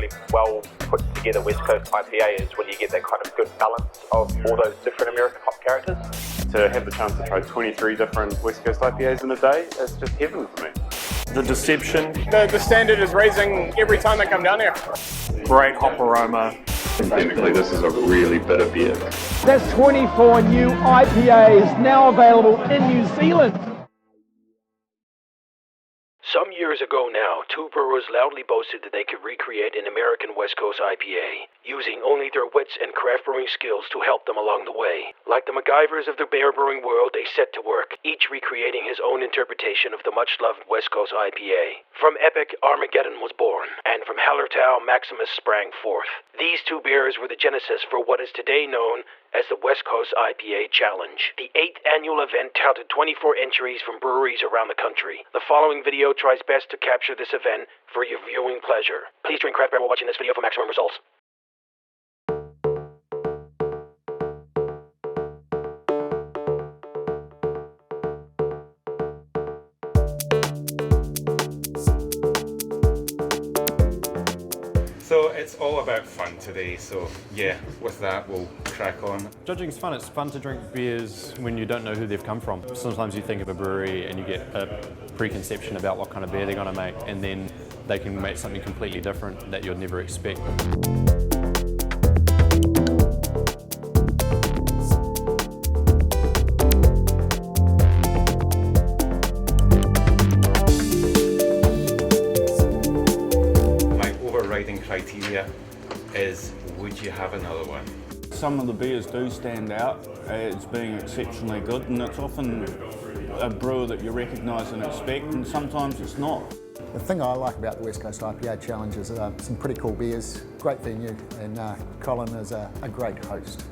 really well put together West Coast IPA is when you get that kind of good balance of all those different American hop characters. To have the chance to try 23 different West Coast IPAs in a day, it's just heaven for me. The deception. The standard is raising every time they come down here. Great hop aroma. Technically, this is a really bitter beer. There's 24 new IPAs now available in New Zealand. Some years ago now, two brewers loudly boasted that they could recreate an American West Coast IPA, using only their wits and craft brewing skills to help them along the way. Like the MacGyvers of the beer brewing world, they set to work, each recreating his own interpretation of the much-loved West Coast IPA. From Epic, Armageddon was born, and from Hallertau, Maximus sprang forth. These two beers were the genesis for what is today known as the West Coast IPA Challenge. The 8th annual event touted 24 entries from breweries around the country. The following video tries best to capture this event for your viewing pleasure. Please drink craft beer while watching this video for maximum results. So it's all about fun today, so yeah, with that we'll crack on. Judging's fun. It's fun to drink beers when you don't know who they've come from. Sometimes you think of a brewery and you get a preconception about what kind of beer they're going to make, and then they can make something completely different that you'd never expect. Criteria is, would you have another one? Some of the beers do stand out as being exceptionally good, and it's often a brewer that you recognise and expect, and sometimes it's not. The thing I like about the West Coast IPA Challenge is some pretty cool beers, great venue, and Colin is a great host.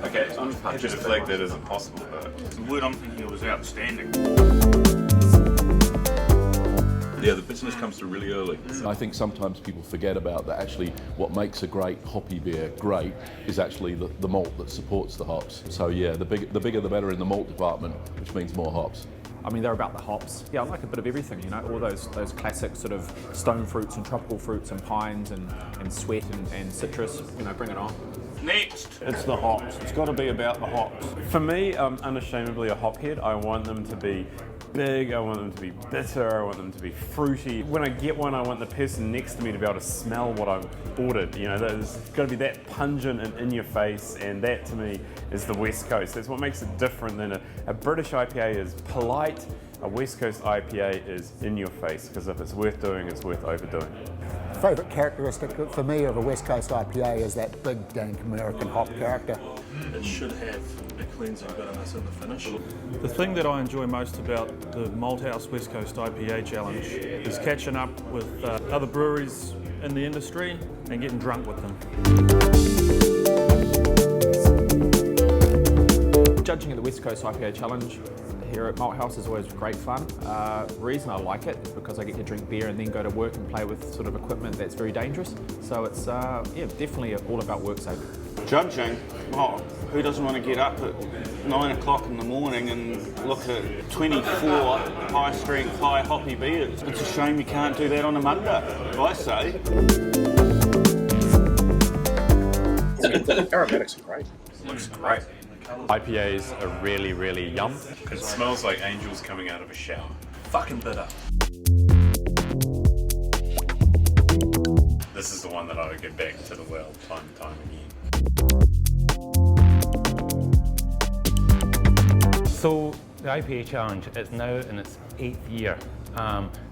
Okay, I'm happy to flag that isn't possible, but The word I'm thinking of is outstanding. yeah, the business comes through really early. I think sometimes people forget about that. Actually, what makes a great hoppy beer great is actually the malt that supports the hops. So yeah, the bigger the better in the malt department, which means more hops. I mean, they're about the hops. Yeah, I like a bit of everything, you know, all those classic sort of stone fruits and tropical fruits and pines and sweat and citrus, you know, bring it on. Next, it's the hops. It's got to be about the hops. For me, I'm unashamedly a hophead. I want them to be big, I want them to be bitter, I want them to be fruity. When I get one, I want the person next to me to be able to smell what I've ordered. You know, there's got to be that pungent and in your face, and that to me is the West Coast. That's what makes it different than a British IPA is polite, a West Coast IPA is in your face, because if it's worth doing, it's worth overdoing. Favourite characteristic for me of a West Coast IPA is that big dank American hop character. It should have a cleansing bitterness in the finish. The thing that I enjoy most about the Malthouse West Coast IPA Challenge is catching up with other breweries in the industry and getting drunk with them. Judging at the West Coast IPA Challenge here at Malthouse is always great fun. The reason I like it is because I get to drink beer and then go to work and play with sort of equipment that's very dangerous. So it's yeah, definitely all about work safety. Judging, who doesn't want to get up at 9 o'clock in the morning and look at 24 high-strength, high-hoppy beers? It's a shame you can't do that on a Monday, I say. The aromatics are great. It looks great. IPAs are really, really yum. It smells like angels coming out of a shower. Fucking bitter. This is the one that I would get back to the well time and time again. So the IPA Challenge is now in its 8th year.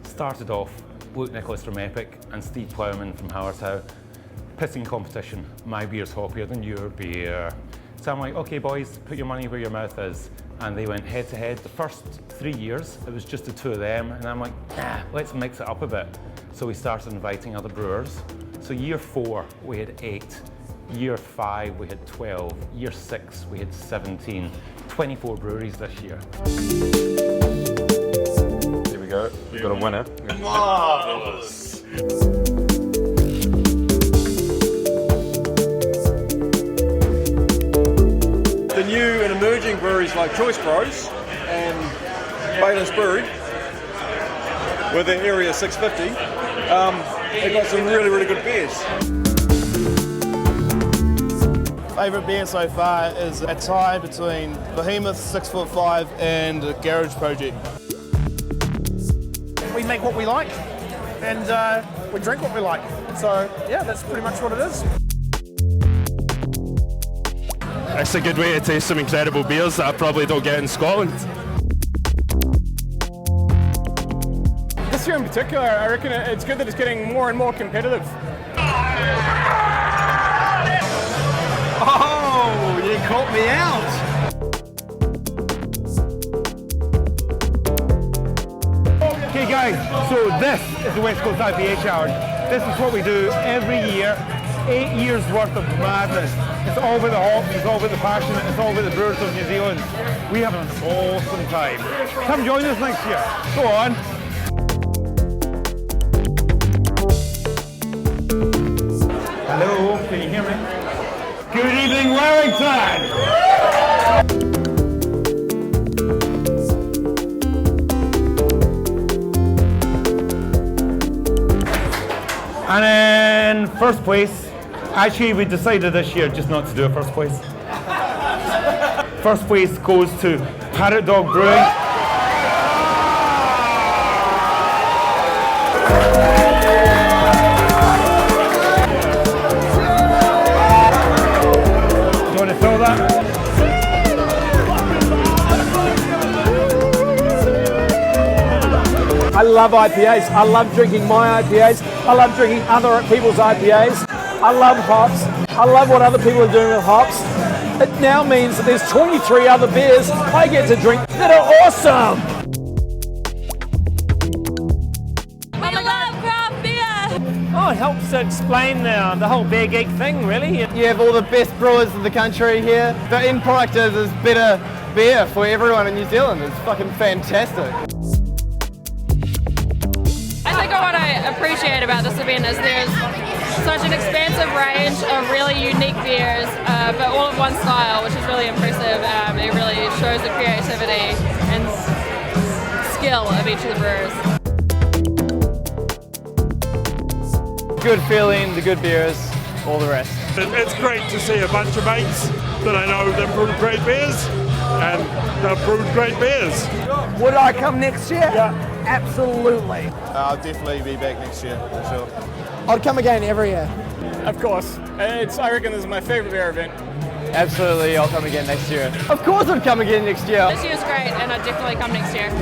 Started off Luke Nicholas from Epic and Steve Plowman from Hallertau. Pissing competition, my beer's hoppier than your beer. So I'm like, okay boys, put your money where your mouth is. And they went head to head. The first 3 years, it was just the two of them. And I'm like, let's mix it up a bit. So we started inviting other brewers. So year 4, we had 8. Year 5, we had 12. Year 6, we had 17. 24 breweries this year. Here we go, we've got a winner. Marvellous! The new and emerging breweries like Choice Pros and Bayless Brewery with their Area 650 They've got some really, really good beers. Favourite beer so far is a tie between Behemoth 6'5" and the Garage Project. We make what we like, and we drink what we like. So yeah, that's pretty much what it is. It's a good way to taste some incredible beers that I probably don't get in Scotland. This year in particular, I reckon it's good that it's getting more and more competitive. Oh, you caught me out. Okay guys, so this is the West Coast IPA Challenge. This is what we do every year. 8 years worth of madness. It's all about the hops, it's all about the passion, it's all about the brewers of New Zealand. We have an awesome time. Come join us next year. Go on. Hello, can you hear me? Good evening, Wellington! And in first place, actually we decided this year just not to do a first place. First place goes to Parrot Dog Brewing. Do you want to throw that? I love IPAs. I love drinking my IPAs. I love drinking other people's IPAs. I love hops. I love what other people are doing with hops. It now means that there's 23 other beers I get to drink that are awesome. We love craft beer. Oh, it helps to explain the whole beer geek thing, really. You have all the best brewers in the country here. The end product is better beer for everyone in New Zealand. It's fucking fantastic. I think what I appreciate about this event is there's such an expansive range of really unique beers, but all of one style, which is really impressive. It really shows the creativity and skill of each of the brewers. Good feeling, the good beers, all the rest. It's great to see a bunch of mates that I know that brew great beers, and they've brewed great beers. Would I come next year? Yeah. Absolutely. I'll definitely be back next year, for sure. I'd come again every year. Of course. I reckon this is my favourite beer event. Absolutely, I'll come again next year. Of course I'd come again next year. This year's great, and I'd definitely come next year.